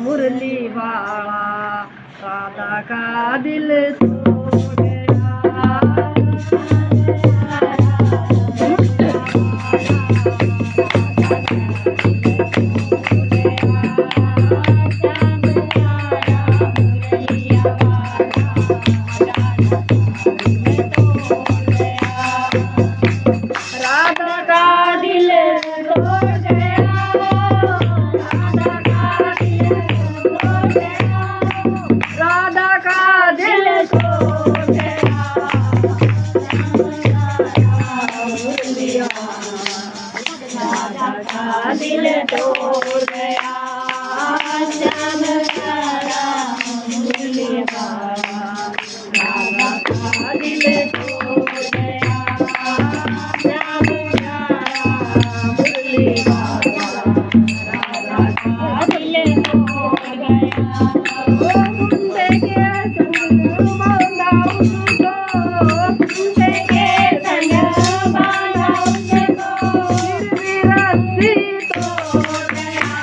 मुरली वाला राधा का दिल तोड़ गया। राधा का दिल तोड़ गया, राधा का दिल तोड़ गया, राधा का दिल तोड़ गया, श्याम प्यारा मुरली वाला, राधा का दिल तोड़ गया, श्याम प्यारा मुरली वाला, राधा का दिल तोड़ गया। ओ मुंडे के संग बांधा उसको, मुंडे के संग बांधा उसको, फिर भी रस्सी तोड़ गया,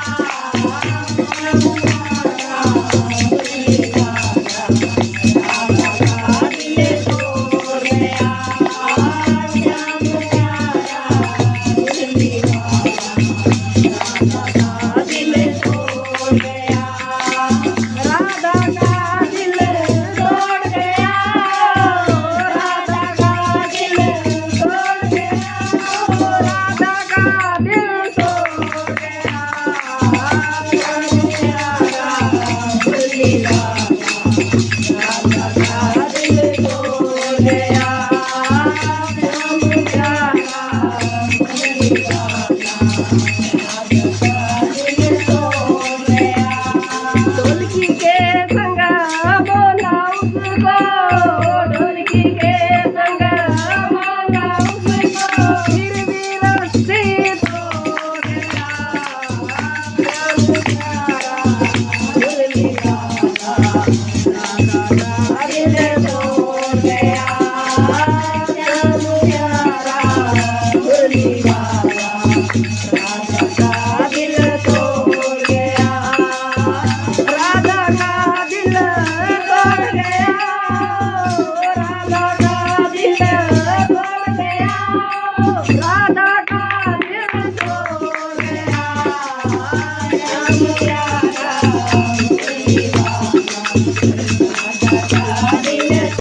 श्याम प्यारा मुरली वाला, राधा का दिल तोड़ गया, श्याम प्यारा मुरली वाला, राधा का दिल तोड़ गया, राधा का दिल तोड़ गया, राधा का दिल तोड़ गया, राधा का दिल तोड़ गया, श्याम प्यारा मुरली वाला, राधा का दिल तोड़ गया, श्याम प्यारा मुरली वाला, राधा का दिल तोड़ गया। ढोलकी के संग बोला उसको, ढोलकी के संग बोला उसको, फिर भी रस्सी तोड़ गया, श्याम प्यारा मुरली वाला, राधा का दिल तोड़ गया, श्याम प्यारा मुरली